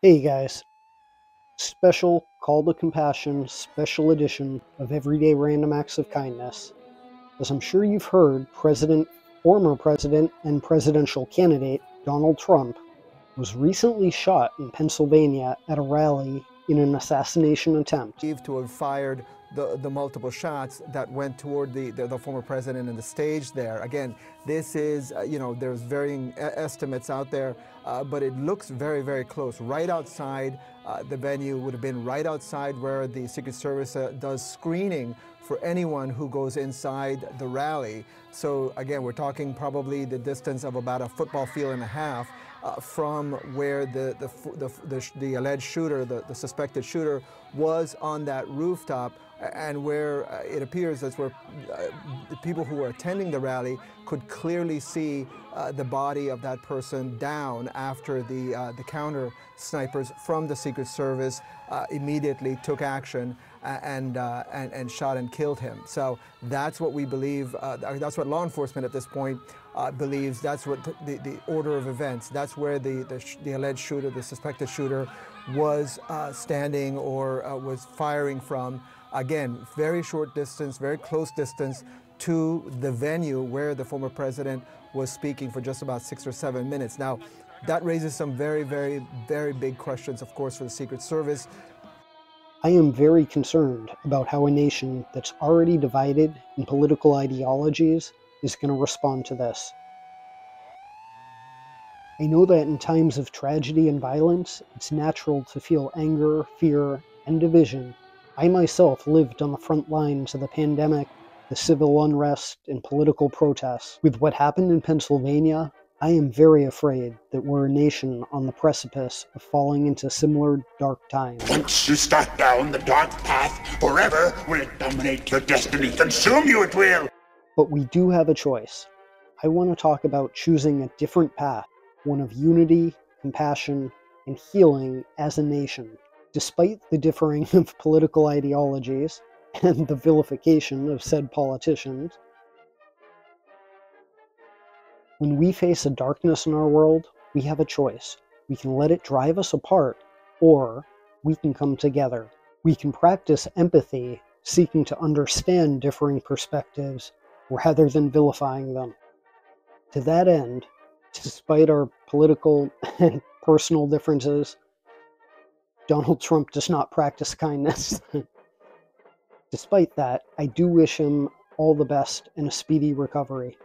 Hey guys, special Call to Compassion special edition of Everyday Random Acts of Kindness. As I'm sure you've heard, former President and presidential candidate Donald Trump was recently shot in Pennsylvania at a rally in an assassination attempt. To have fired the multiple shots that went toward the former president and the stage there. Again, this is, there's varying estimates out there, but it looks very, very close. Right outside the venue, would have been right outside where the Secret Service does screening for anyone who goes inside the rally. So again, we're talking probably the distance of about a football field and a half from where the alleged shooter, the suspected shooter, was on that rooftop, and where it appears that's where the people who were attending the rally could clearly see the body of that person down after the counter snipers from the Secret Service immediately took action and shot and killed him. So that's what we believe, that's what law enforcement at this point believes. That's what the order of events, that's where the alleged shooter, the suspected shooter, was standing or was firing from. Again, very short distance, very close distance to the venue where the former president was speaking for just about 6 or 7 minutes. Now, that raises some very, very, very big questions, of course, for the Secret Service. I am very concerned about how a nation that's already divided in political ideologies is going to respond to this. I know that in times of tragedy and violence, it's natural to feel anger, fear, and division. I myself lived on the front lines of the pandemic, the civil unrest, and political protests. With what happened in Pennsylvania, I am very afraid that we're a nation on the precipice of falling into similar dark times. Once you start down the dark path, forever will it dominate your destiny, consume you it will! But we do have a choice. I want to talk about choosing a different path, one of unity, compassion, and healing as a nation. Despite the differing of political ideologies and the vilification of said politicians, when we face a darkness in our world, we have a choice. We can let it drive us apart, or we can come together. We can practice empathy, seeking to understand differing perspectives rather than vilifying them. To that end, despite our political and personal differences, Donald Trump does not practice kindness. Despite that, I do wish him all the best and a speedy recovery.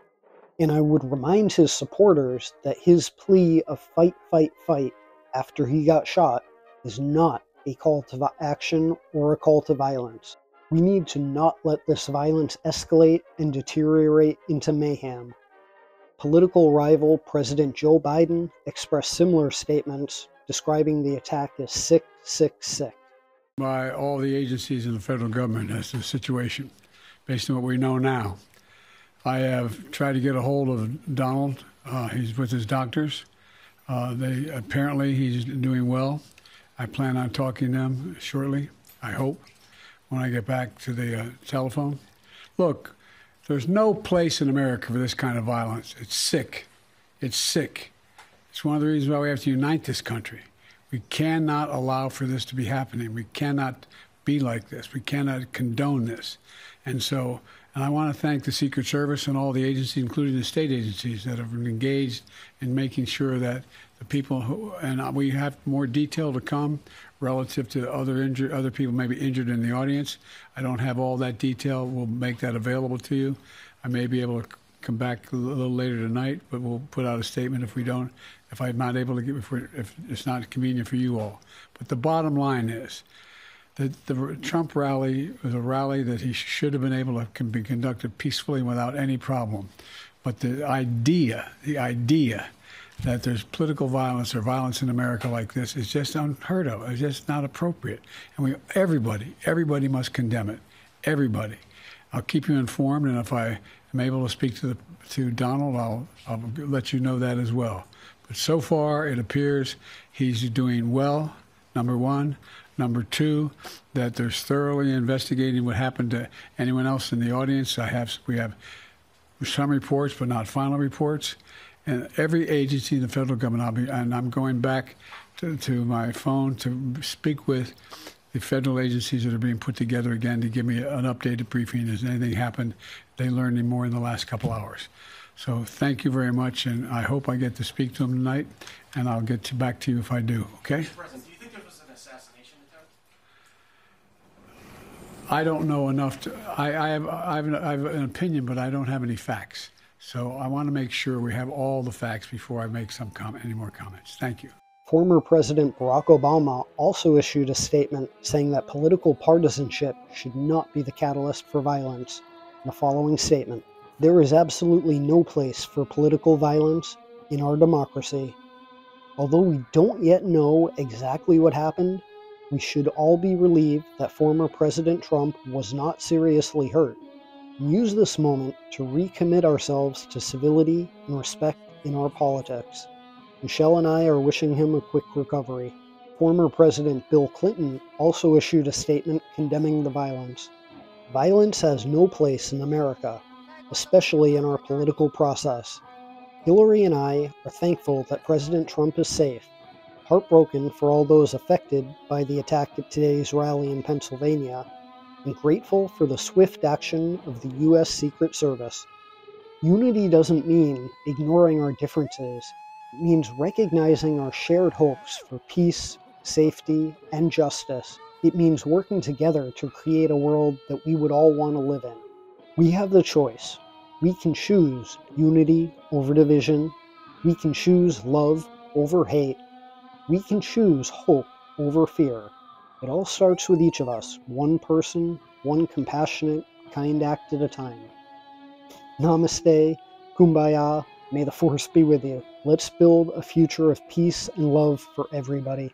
And I would remind his supporters that his plea of fight, fight, fight after he got shot is not a call to action or a call to violence. We need to not let this violence escalate and deteriorate into mayhem. Political rival President Joe Biden expressed similar statements describing the attack as sick, sick, sick. By all the agencies in the federal government as to the situation, based on what we know now. I have tried to get a hold of Donald. He's with his doctors. Apparently he's doing well. I plan on talking to them shortly, I hope, when I get back to the telephone. Look, there's no place in America for this kind of violence. It's sick. It's sick. It's one of the reasons why we have to unite this country. We cannot allow for this to be happening. We cannot be like this. We cannot condone this. And I want to thank the Secret Service and all the agencies, including the state agencies, that have engaged in making sure that the people and we have more detail to come relative to other people maybe injured in the audience. I don't have all that detail. We'll make that available to you. I may be able to come back a little later tonight, but we'll put out a statement if I'm not able to if it's not convenient for you all. But the bottom line is that the Trump rally was a rally that he should have been able to be conducted peacefully without any problem. But the idea that there's political violence or violence in America like this is just unheard of. It's just not appropriate. And everybody must condemn it. Everybody. I'll keep you informed, and if I am able to speak to Donald, I'll let you know that as well. But so far, it appears he's doing well, number one. Number two, that they're thoroughly investigating what happened to anyone else in the audience. We have some reports, but not final reports. And every agency in the federal government, I'm going back to my phone to speak with the federal agencies that are being put together again to give me an updated briefing. Has anything happened? They learned any more in the last couple hours. So thank you very much, and I hope I get to speak to them tonight, and I'll get back to you if I do, okay? Mr. President, do you think there was an assassination attempt? I don't know enough to, I have an opinion, but I don't have any facts. So I want to make sure we have all the facts before I make any more comments. Thank you. Former President Barack Obama also issued a statement saying that political partisanship should not be the catalyst for violence. In the following statement: "There is absolutely no place for political violence in our democracy. Although we don't yet know exactly what happened, we should all be relieved that former President Trump was not seriously hurt, and use this moment to recommit ourselves to civility and respect in our politics. Michelle and I are wishing him a quick recovery." Former President Bill Clinton also issued a statement condemning the violence. "Violence has no place in America, especially in our political process. Hillary and I are thankful that President Trump is safe, heartbroken for all those affected by the attack at today's rally in Pennsylvania, and grateful for the swift action of the U.S. Secret Service. Unity doesn't mean ignoring our differences. It means recognizing our shared hopes for peace, safety, and justice. It means working together to create a world that we would all want to live in. We have the choice. We can choose unity over division. We can choose love over hate. We can choose hope over fear. It all starts with each of us, one person, one compassionate, kind act at a time. Namaste, Kumbaya, may the Force be with you. Let's build a future of peace and love for everybody."